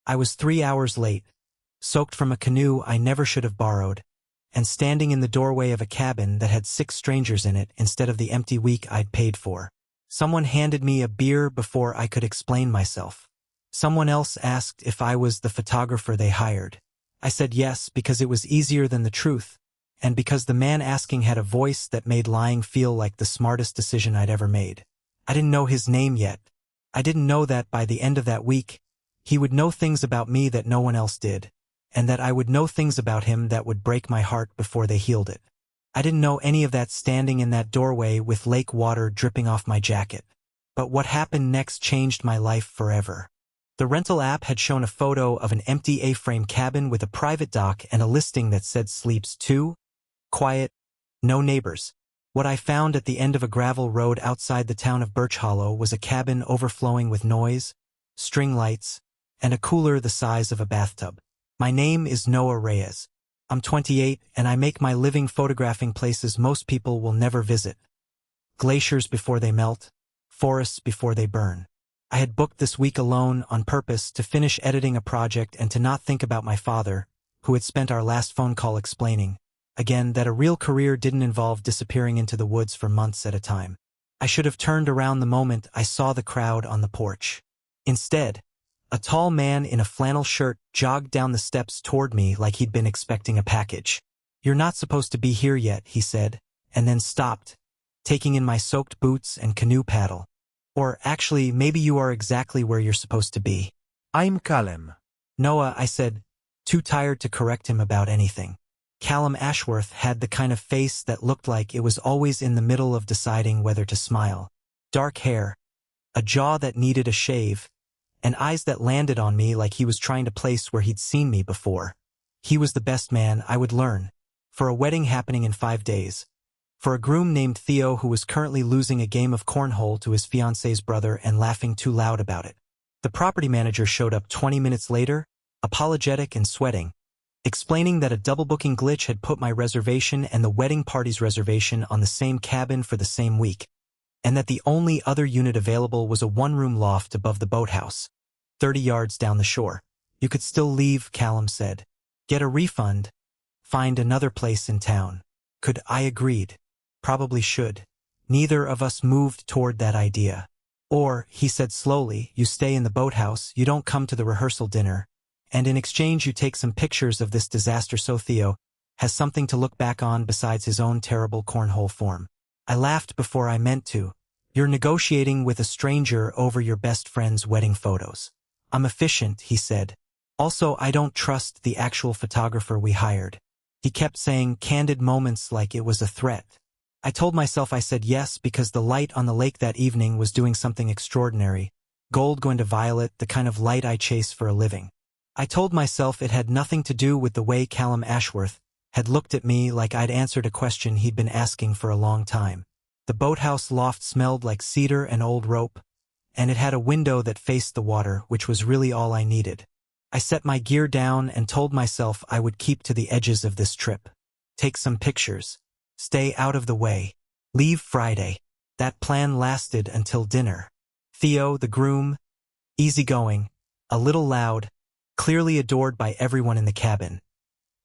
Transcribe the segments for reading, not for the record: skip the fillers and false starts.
I was 3 hours late, soaked from a canoe I never should have borrowed, and standing in the doorway of a cabin that had 6 strangers in it instead of the empty week I'd paid for. Someone handed me a beer before I could explain myself. Someone else asked if I was the photographer they hired. I said yes because it was easier than the truth, and because the man asking had a voice that made lying feel like the smartest decision I'd ever made. I didn't know his name yet. I didn't know that by the end of that week, he would know things about me that no one else did, and that I would know things about him that would break my heart before they healed it. I didn't know any of that standing in that doorway with lake water dripping off my jacket. But what happened next changed my life forever. The rental app had shown a photo of an empty A-frame cabin with a private dock and a listing that said sleeps 2, quiet, no neighbors. What I found at the end of a gravel road outside the town of Birch Hollow was a cabin overflowing with noise, string lights, and a cooler the size of a bathtub. My name is Noah Reyes. I'm 28 and I make my living photographing places most people will never visit. Glaciers before they melt, forests before they burn. I had booked this week alone on purpose to finish editing a project and to not think about my father, who had spent our last phone call explaining, again, that a real career didn't involve disappearing into the woods for months at a time. I should have turned around the moment I saw the crowd on the porch. Instead, a tall man in a flannel shirt jogged down the steps toward me like he'd been expecting a package. "You're not supposed to be here yet," he said, and then stopped, taking in my soaked boots and canoe paddle. "Or actually, maybe you are exactly where you're supposed to be." "I'm Callum." "Noah," I said, too tired to correct him about anything. Callum Ashworth had the kind of face that looked like it was always in the middle of deciding whether to smile. Dark hair, a jaw that needed a shave, and eyes that landed on me like he was trying to place where he'd seen me before. He was the best man I would learn, for a wedding happening in 5 days. For a groom named Theo who was currently losing a game of cornhole to his fiancé's brother and laughing too loud about it. The property manager showed up 20 minutes later, apologetic and sweating, explaining that a double booking glitch had put my reservation and the wedding party's reservation on the same cabin for the same week, and that the only other unit available was a one-room loft above the boathouse, 30 yards down the shore. "You could still leave," Callum said. "Get a refund. Find another place in town." I agreed. Probably should. Neither of us moved toward that idea. "Or," he said slowly, "you stay in the boathouse, you don't come to the rehearsal dinner, and in exchange you take some pictures of this disaster so Theo has something to look back on besides his own terrible cornhole form." I laughed before I meant to. "You're negotiating with a stranger over your best friend's wedding photos." "I'm efficient," he said. "Also, I don't trust the actual photographer we hired. He kept saying candid moments like it was a threat." I told myself I said yes because the light on the lake that evening was doing something extraordinary, gold going to violet, the kind of light I chase for a living. I told myself it had nothing to do with the way Callum Ashworth had looked at me like I'd answered a question he'd been asking for a long time. The boathouse loft smelled like cedar and old rope, and it had a window that faced the water, which was really all I needed. I set my gear down and told myself I would keep to the edges of this trip. Take some pictures. Stay out of the way. Leave Friday. That plan lasted until dinner. Theo, the groom, easygoing, a little loud, clearly adored by everyone in the cabin,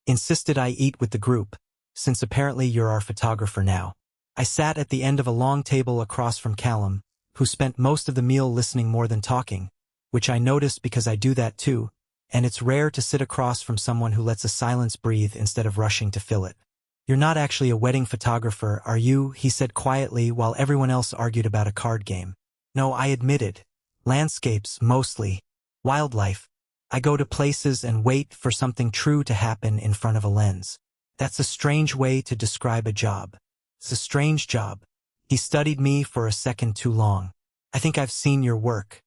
insisted I eat with the group, since apparently you're our photographer now. I sat at the end of a long table across from Callum, who spent most of the meal listening more than talking, which I noticed because I do that too, and it's rare to sit across from someone who lets a silence breathe instead of rushing to fill it. "You're not actually a wedding photographer, are you?" he said quietly while everyone else argued about a card game. "No," I admitted. "Landscapes, mostly. Wildlife. I go to places and wait for something true to happen in front of a lens." "That's a strange way to describe a job." "It's a strange job." He studied me for a second too long. "I think I've seen your work.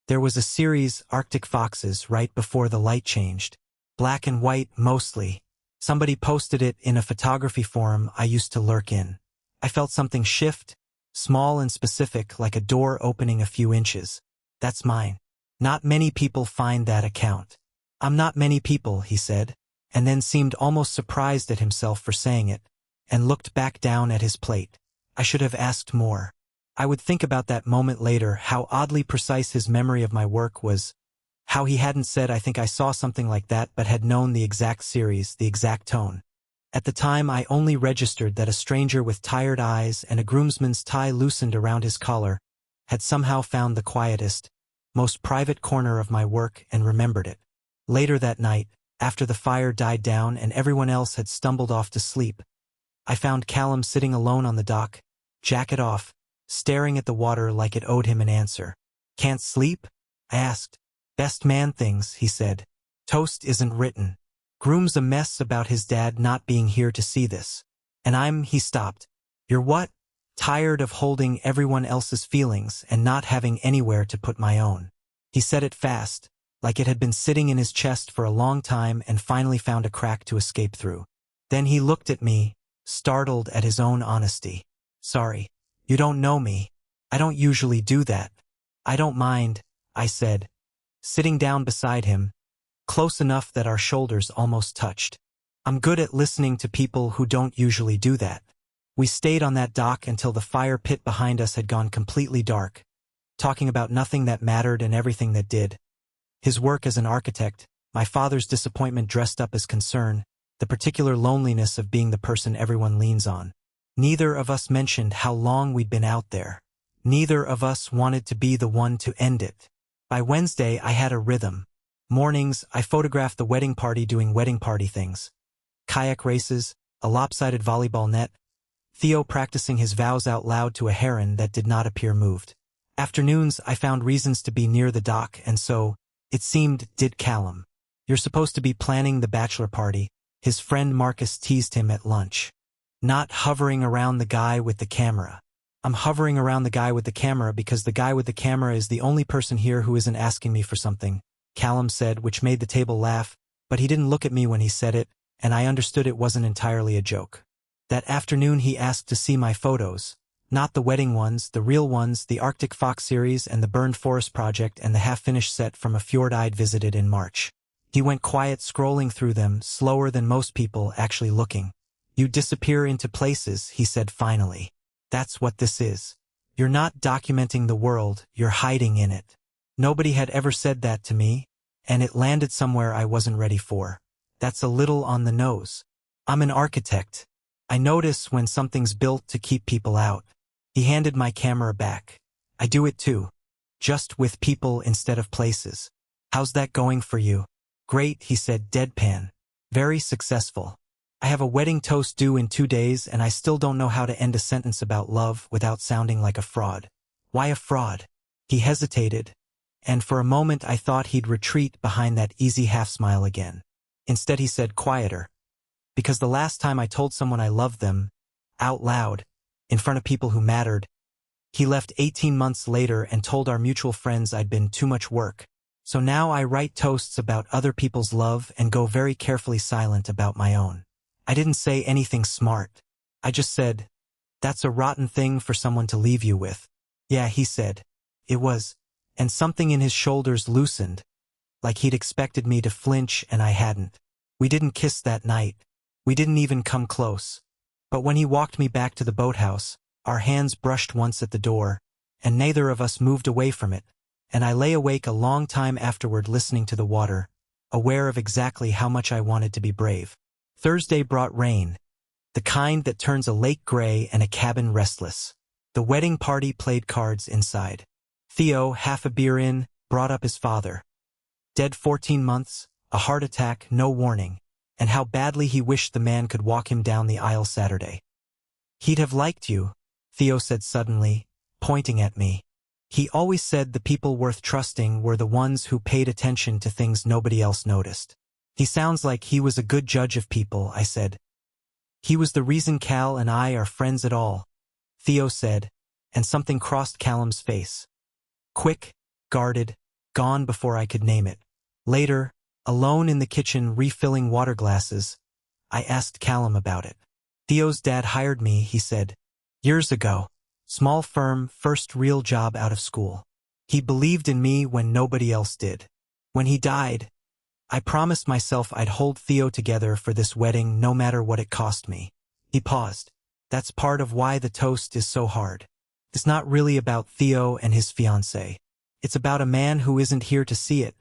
There was a series, Arctic Foxes, right before the light changed. Black and white, mostly. Somebody posted it in a photography forum I used to lurk in. I felt something shift, small and specific, like a door opening a few inches. That's mine. Not many people find that account. "I'm not many people," he said, and then seemed almost surprised at himself for saying it, and looked back down at his plate. I should have asked more. I would think about that moment later, how oddly precise his memory of my work was, How he hadn't said "I think I saw something like that" but had known the exact series, the exact tone. At the time I only registered that a stranger with tired eyes and a groomsman's tie loosened around his collar had somehow found the quietest, most private corner of my work and remembered it. Later that night, after the fire died down and everyone else had stumbled off to sleep, I found Callum sitting alone on the dock, jacket off, staring at the water like it owed him an answer. "Can't sleep?" I asked. "Best man things," he said. "Toast isn't written. Groom's a mess about his dad not being here to see this. And he stopped. "You're what?" "Tired of holding everyone else's feelings and not having anywhere to put my own." He said it fast, like it had been sitting in his chest for a long time and finally found a crack to escape through. Then he looked at me, startled at his own honesty. "Sorry. You don't know me. I don't usually do that." "I don't mind," I said, sitting down beside him, close enough that our shoulders almost touched. "I'm good at listening to people who don't usually do that." We stayed on that dock until the fire pit behind us had gone completely dark, talking about nothing that mattered and everything that did. His work as an architect, my father's disappointment dressed up as concern, the particular loneliness of being the person everyone leans on. Neither of us mentioned how long we'd been out there. Neither of us wanted to be the one to end it. By Wednesday, I had a rhythm. Mornings, I photographed the wedding party doing wedding party things. Kayak races, a lopsided volleyball net, Theo practicing his vows out loud to a heron that did not appear moved. Afternoons, I found reasons to be near the dock, and so, it seemed, did Callum. "You're supposed to be planning the bachelor party," his friend Marcus teased him at lunch. "Not hovering around the guy with the camera." "I'm hovering around the guy with the camera because the guy with the camera is the only person here who isn't asking me for something," Callum said, which made the table laugh, but he didn't look at me when he said it, and I understood it wasn't entirely a joke. That afternoon he asked to see my photos. Not the wedding ones, the real ones, the Arctic Fox series and the Burned Forest project and the half-finished set from a fjord I'd visited in March. He went quiet scrolling through them, slower than most people actually looking. "You disappear into places," he said finally. "That's what this is. You're not documenting the world, you're hiding in it." Nobody had ever said that to me, and it landed somewhere I wasn't ready for. That's a little on the nose. I'm an architect. I notice when something's built to keep people out. He handed my camera back. "I do it too. Just with people instead of places." "How's that going for you?" "Great," he said deadpan. "Very successful. I have a wedding toast due in 2 days and I still don't know how to end a sentence about love without sounding like a fraud." "Why a fraud?" He hesitated, and for a moment I thought he'd retreat behind that easy half-smile again. Instead he said quieter, "Because the last time I told someone I loved them, out loud, in front of people who mattered, he left 18 months later and told our mutual friends I'd been too much work. So now I write toasts about other people's love and go very carefully silent about my own." I didn't say anything smart. I just said, "That's a rotten thing for someone to leave you with." "Yeah," he said. "It was." And something in his shoulders loosened, like he'd expected me to flinch and I hadn't. We didn't kiss that night. We didn't even come close. But when he walked me back to the boathouse, our hands brushed once at the door, and neither of us moved away from it, and I lay awake a long time afterward listening to the water, aware of exactly how much I wanted to be brave. Thursday brought rain, the kind that turns a lake gray and a cabin restless. The wedding party played cards inside. Theo, half a beer in, brought up his father. Dead 14 months, a heart attack, no warning, and how badly he wished the man could walk him down the aisle Saturday. "He'd have liked you," Theo said suddenly, pointing at me. "He always said the people worth trusting were the ones who paid attention to things nobody else noticed." "He sounds like he was a good judge of people," I said. "He was the reason Cal and I are friends at all," Theo said, and something crossed Callum's face. Quick, guarded, gone before I could name it. Later, alone in the kitchen refilling water glasses, I asked Callum about it. "Theo's dad hired me," he said. "Years ago. Small firm, first real job out of school. He believed in me when nobody else did. When he died, I promised myself I'd hold Theo together for this wedding no matter what it cost me." He paused. "That's part of why the toast is so hard. It's not really about Theo and his fiancée. It's about a man who isn't here to see it,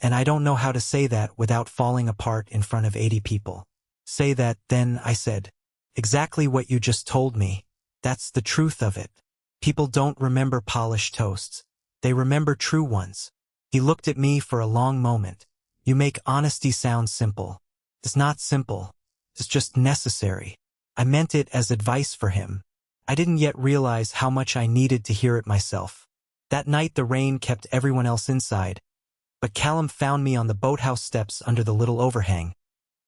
And I don't know how to say that without falling apart in front of 80 people. Say that, then, I said. Exactly what you just told me. That's the truth of it. People don't remember polished toasts. They remember true ones. He looked at me for a long moment. You make honesty sound simple. It's not simple. It's just necessary. I meant it as advice for him. I didn't yet realize how much I needed to hear it myself. That night the rain kept everyone else inside, but Callum found me on the boathouse steps under the little overhang,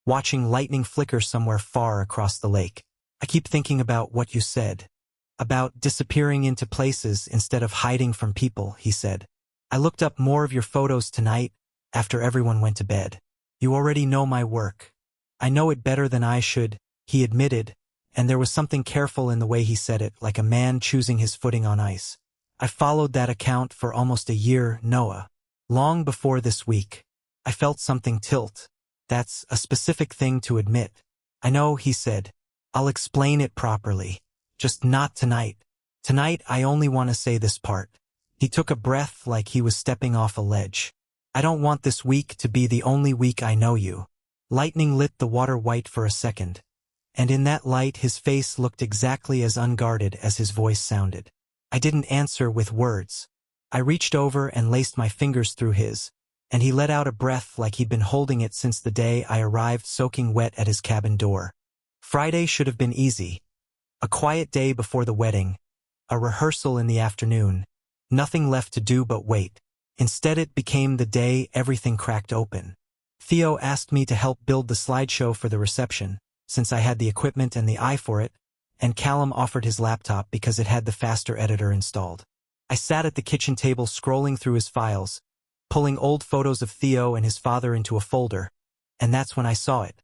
watching lightning flicker somewhere far across the lake. I keep thinking about what you said. About disappearing into places instead of hiding from people, he said. I looked up more of your photos tonight, after everyone went to bed. You already know my work. I know it better than I should, he admitted, and there was something careful in the way he said it, like a man choosing his footing on ice. I followed that account for almost a year, Noah. Long before this week. I felt something tilt. That's a specific thing to admit. I know, he said. I'll explain it properly. Just not tonight. Tonight I only want to say this part. He took a breath like he was stepping off a ledge. I don't want this week to be the only week I know you. Lightning lit the water white for a second, and in that light his face looked exactly as unguarded as his voice sounded. I didn't answer with words. I reached over and laced my fingers through his, and he let out a breath like he'd been holding it since the day I arrived soaking wet at his cabin door. Friday should have been easy. A quiet day before the wedding, a rehearsal in the afternoon, nothing left to do but wait. Instead it became the day everything cracked open. Theo asked me to help build the slideshow for the reception, since I had the equipment and the eye for it, and Callum offered his laptop because it had the faster editor installed. I sat at the kitchen table scrolling through his files, pulling old photos of Theo and his father into a folder, and that's when I saw it.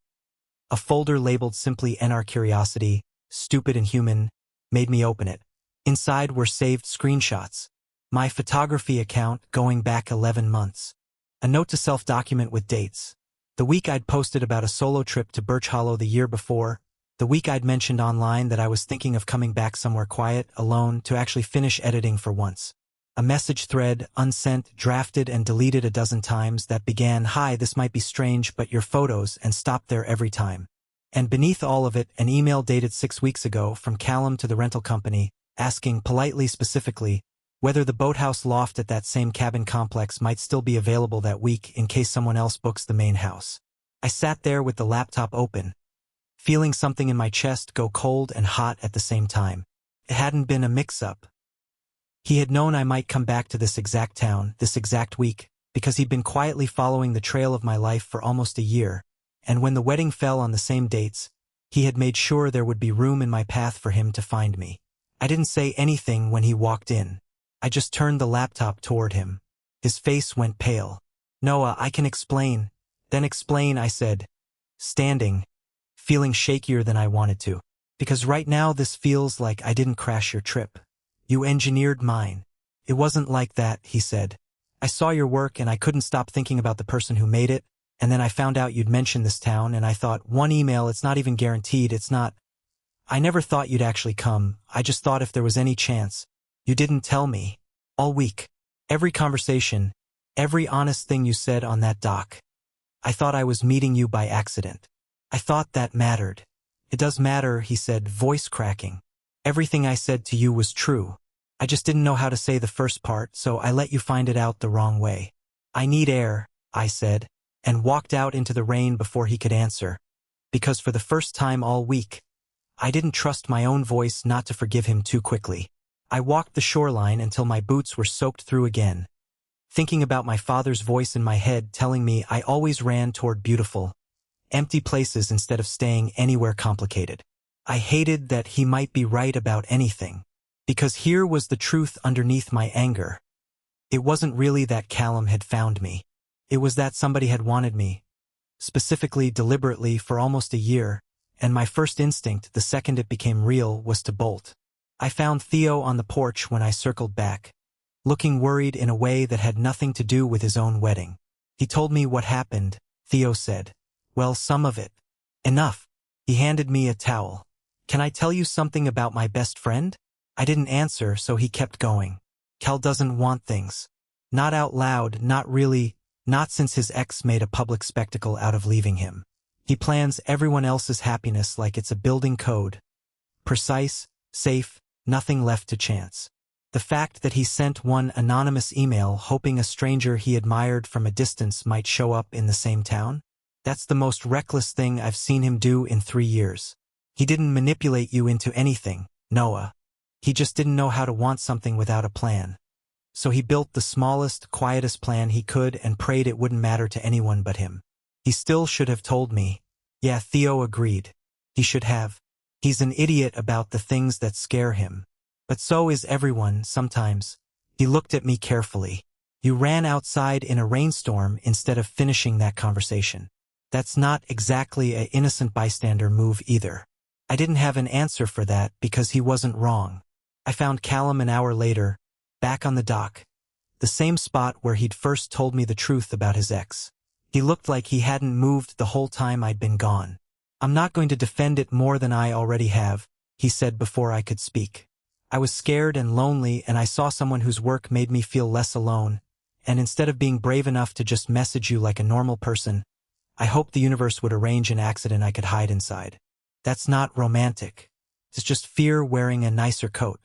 A folder labeled simply NR Curiosity, Stupid and Human, made me open it. Inside were saved screenshots. My photography account going back 11 months. A note to self document with dates. The week I'd posted about a solo trip to Birch Hollow the year before. The week I'd mentioned online that I was thinking of coming back somewhere quiet, alone, to actually finish editing for once. A message thread, unsent, drafted and deleted a dozen times that began, "Hi, this might be strange, but your photos," and stopped there every time. And beneath all of it, an email dated 6 weeks ago from Callum to the rental company, asking politely, specifically, whether the boathouse loft at that same cabin complex might still be available that week in case someone else books the main house. I sat there with the laptop open, feeling something in my chest go cold and hot at the same time. It hadn't been a mix-up. He had known I might come back to this exact town, this exact week, because he'd been quietly following the trail of my life for almost a year, and when the wedding fell on the same dates, he had made sure there would be room in my path for him to find me. I didn't say anything when he walked in. I just turned the laptop toward him. His face went pale. "Noah, I can explain." "Then explain," I said, standing, feeling shakier than I wanted to. "Because right now this feels like I didn't crash your trip. You engineered mine." "It wasn't like that," he said. "I saw your work and I couldn't stop thinking about the person who made it, and then I found out you'd mentioned this town and I thought, one email, it's not even guaranteed, it's not. I never thought you'd actually come, I just thought if there was any chance. You didn't tell me. All week. Every conversation, every honest thing you said on that dock. I thought I was meeting you by accident. I thought that mattered." "It does matter," he said, voice cracking. "Everything I said to you was true. I just didn't know how to say the first part, so I let you find it out the wrong way." "I need air," I said, and walked out into the rain before he could answer, because for the first time all week, I didn't trust my own voice not to forgive him too quickly. I walked the shoreline until my boots were soaked through again, thinking about my father's voice in my head telling me I always ran toward beautiful, empty places instead of staying anywhere complicated. I hated that he might be right about anything, because here was the truth underneath my anger. It wasn't really that Callum had found me. It was that somebody had wanted me, specifically, deliberately, for almost a year, and my first instinct, the second it became real, was to bolt. I found Theo on the porch when I circled back, looking worried in a way that had nothing to do with his own wedding. "He told me what happened," Theo said. "Well, some of it. Enough." He handed me a towel. "Can I tell you something about my best friend?" I didn't answer, so he kept going. "Cal doesn't want things. Not out loud, not really, Not since his ex made a public spectacle out of leaving him. He plans everyone else's happiness like it's a building code. Precise, safe, nothing left to chance. The fact that he sent one anonymous email hoping a stranger he admired from a distance might show up in the same town? That's the most reckless thing I've seen him do in 3 years. He didn't manipulate you into anything, Noah. He just didn't know how to want something without a plan. So he built the smallest, quietest plan he could and prayed it wouldn't matter to anyone but him. He still should have told me. Yeah, Theo agreed. He should have. He's an idiot about the things that scare him. But so is everyone, sometimes. He looked at me carefully. You ran outside in a rainstorm instead of finishing that conversation. That's not exactly an innocent bystander move either. I didn't have an answer for that because he wasn't wrong. I found Callum an hour later, back on the dock. The same spot where he'd first told me the truth about his ex. He looked like he hadn't moved the whole time I'd been gone. I'm not going to defend it more than I already have, he said before I could speak. I was scared and lonely and I saw someone whose work made me feel less alone, and instead of being brave enough to just message you like a normal person, I hoped the universe would arrange an accident I could hide inside. That's not romantic. It's just fear wearing a nicer coat.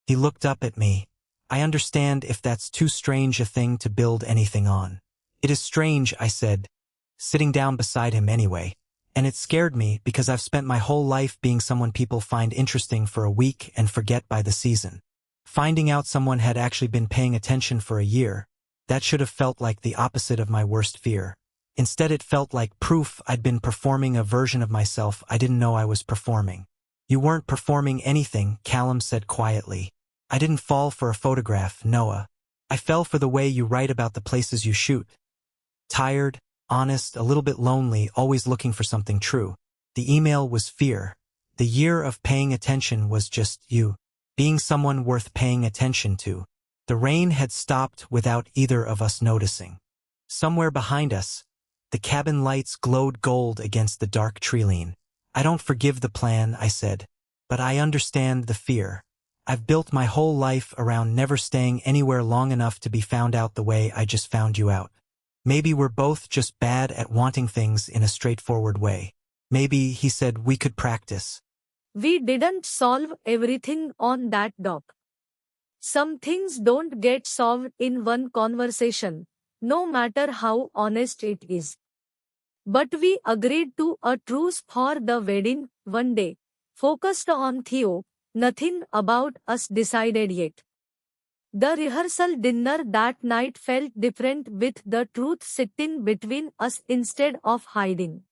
He looked up at me. I understand if that's too strange a thing to build anything on. It is strange, I said, sitting down beside him anyway. And it scared me because I've spent my whole life being someone people find interesting for a week and forget by the season. Finding out someone had actually been paying attention for a year, that should have felt like the opposite of my worst fear. Instead it felt like proof I'd been performing a version of myself I didn't know I was performing. You weren't performing anything, Callum said quietly. I didn't fall for a photograph, Noah. I fell for the way you write about the places you shoot. Tired, honest, a little bit lonely, always looking for something true. The email was fear. The year of paying attention was just you. Being someone worth paying attention to. The rain had stopped without either of us noticing. Somewhere behind us, the cabin lights glowed gold against the dark treeline. I don't forgive the plan, I said, but I understand the fear. I've built my whole life around never staying anywhere long enough to be found out the way I just found you out. Maybe we're both just bad at wanting things in a straightforward way. Maybe, he said, we could practice. We didn't solve everything on that dock. Some things don't get solved in one conversation, no matter how honest it is. But we agreed to a truce for the wedding one day, focused on Theo, nothing about us decided yet. The rehearsal dinner that night felt different with the truth sitting between us instead of hiding.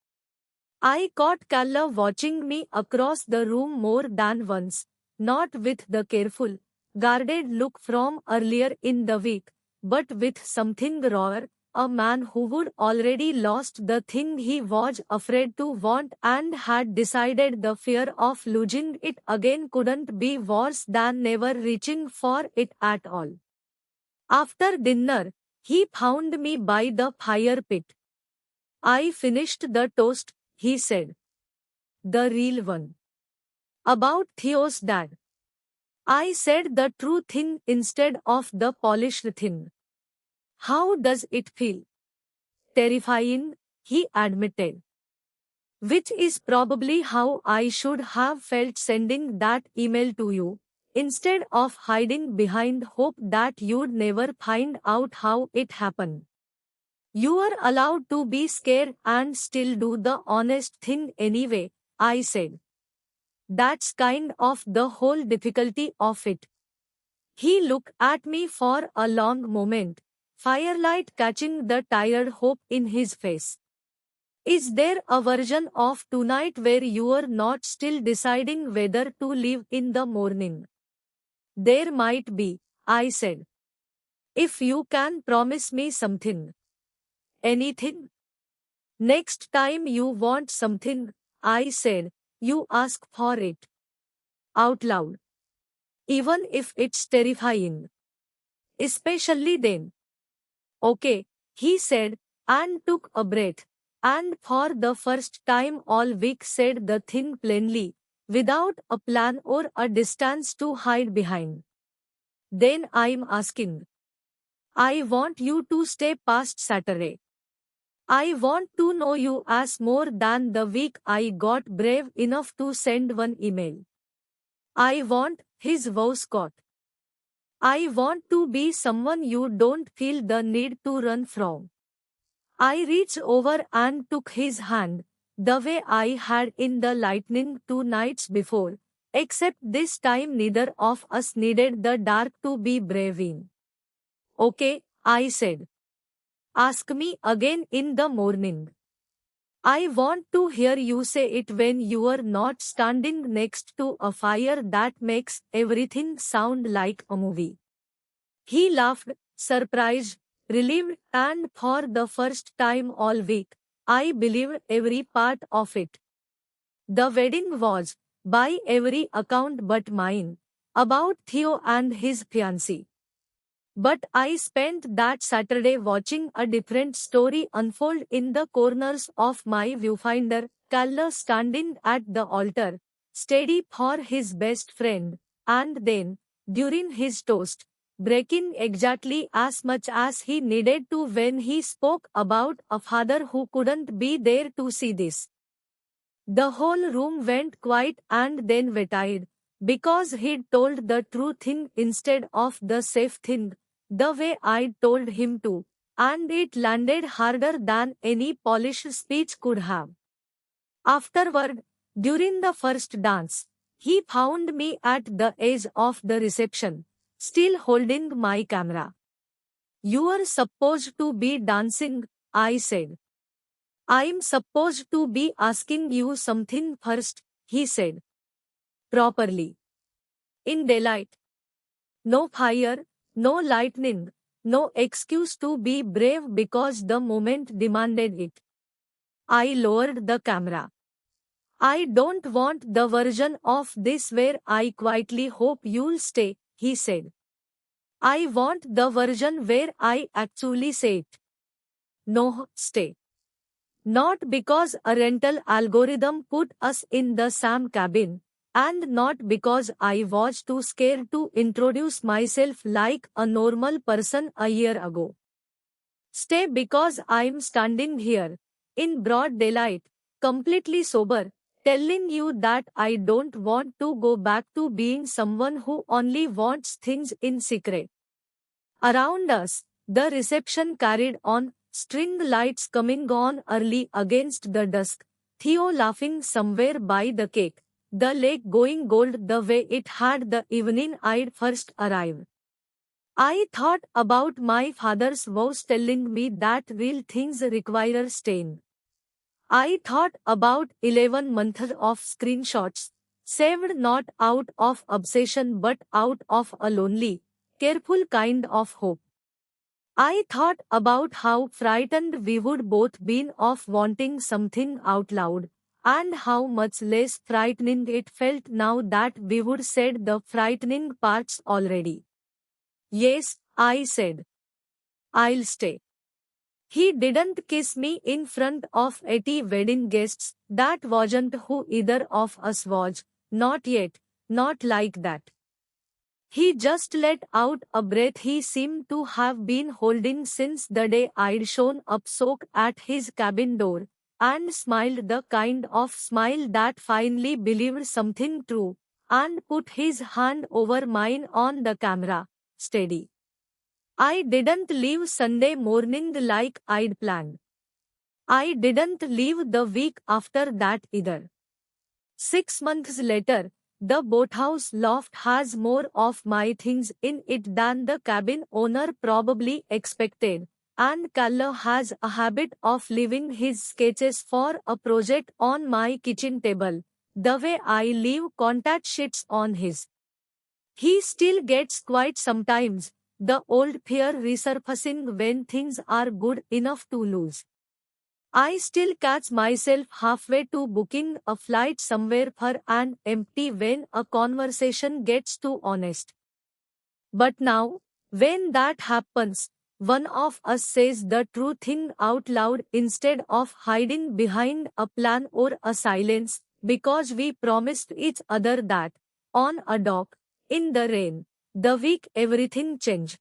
I caught Calla watching me across the room more than once, not with the careful, guarded look from earlier in the week, but with something rawer, a man who would already lost the thing he was afraid to want and had decided the fear of losing it again couldn't be worse than never reaching for it at all. After dinner, he found me by the fire pit. I finished the toast, he said. The real one. About Theo's dad. I said the true thing instead of the polished thing. How does it feel? Terrifying, he admitted. Which is probably how I should have felt sending that email to you, instead of hiding behind hope that you'd never find out how it happened. You are allowed to be scared and still do the honest thing anyway, I said. That's kind of the whole difficulty of it. He looked at me for a long moment, firelight catching the tired hope in his face. Is there a version of tonight where you are not still deciding whether to leave in the morning? There might be, I said. If you can promise me something. Anything? Next time you want something, I said, you ask for it. Out loud. Even if it's terrifying. Especially then. Okay, he said, and took a breath, and for the first time all week said the thing plainly, without a plan or a distance to hide behind. Then I'm asking. I want you to stay past Saturday. I want to know you as more than the week I got brave enough to send one email. I want his voice caught. I want to be someone you don't feel the need to run from. I reached over and took his hand, the way I had in the lightning 2 nights before, except this time neither of us needed the dark to be brave in. Okay, I said. Ask me again in the morning. I want to hear you say it when you are not standing next to a fire that makes everything sound like a movie. He laughed, surprised, relieved, and for the first time all week, I believed every part of it. The wedding was, by every account but mine, about Theo and his fiancée. But I spent that Saturday watching a different story unfold in the corners of my viewfinder, Kalle standing at the altar, steady for his best friend, and then, during his toast, breaking exactly as much as he needed to when he spoke about a father who couldn't be there to see this. The whole room went quiet and then waited, because he'd told the true thing instead of the safe thing, the way I'd told him to, and it landed harder than any polished speech could have. Afterward, during the first dance, he found me at the edge of the reception, still holding my camera. You are supposed to be dancing, I said. I'm supposed to be asking you something first, he said. Properly. In daylight. No fire, no lightning, no excuse to be brave because the moment demanded it. I lowered the camera. I don't want the version of this where I quietly hope you'll stay, he said. I want the version where I actually say it. No, stay. Not because a rental algorithm put us in the same cabin, and not because I was too scared to introduce myself like a normal person a year ago. Stay because I'm standing here, in broad daylight, completely sober, telling you that I don't want to go back to being someone who only wants things in secret. Around us, the reception carried on, string lights coming on early against the dusk, Theo laughing somewhere by the cake, the lake going gold the way it had the evening I'd first arrived. I thought about my father's vows telling me that real things require staying. I thought about 11 months of screenshots, saved not out of obsession but out of a lonely, careful kind of hope. I thought about how frightened we would both been of wanting something out loud, and how much less frightening it felt now that we would said the frightening parts already. Yes, I said. I'll stay. He didn't kiss me in front of 80 wedding guests, that wasn't who either of us was, not yet, not like that. He just let out a breath he seemed to have been holding since the day I'd shown up soaked at his cabin door, and smiled the kind of smile that finally believed something true, and put his hand over mine on the camera, steady. I didn't leave Sunday morning like I'd planned. I didn't leave the week after that either. 6 months later, the boathouse loft has more of my things in it than the cabin owner probably expected, and Kalle has a habit of leaving his sketches for a project on my kitchen table, the way I leave contact sheets on his. He still gets quiet sometimes, the old fear resurfacing when things are good enough to lose. I still catch myself halfway to booking a flight somewhere far and empty when a conversation gets too honest. But now, when that happens, one of us says the true thing out loud instead of hiding behind a plan or a silence, because we promised each other that, on a dock, in the rain, the week everything changed.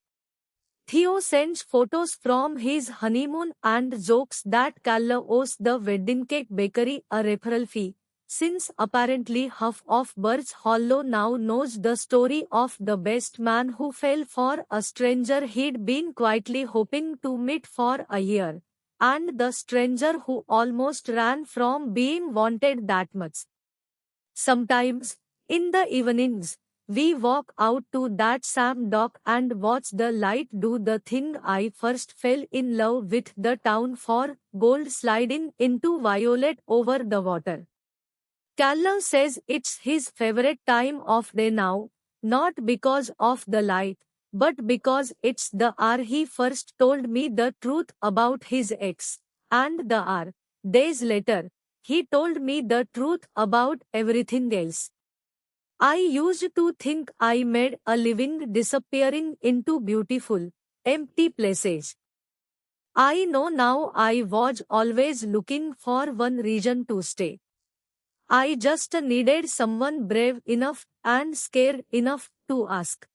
Theo sends photos from his honeymoon and jokes that Calla owes the wedding cake bakery a referral fee, since apparently half of Birch Hollow now knows the story of the best man who fell for a stranger he'd been quietly hoping to meet for a year, and the stranger who almost ran from being wanted that much. Sometimes, in the evenings, we walk out to that Sam dock and watch the light do the thing I first fell in love with the town for, gold sliding into violet over the water. Callum says it's his favorite time of day now, not because of the light, but because it's the hour he first told me the truth about his ex, and the hour, days later, he told me the truth about everything else. I used to think I made a living disappearing into beautiful, empty places. I know now I was always looking for one reason to stay. I just needed someone brave enough and scared enough to ask.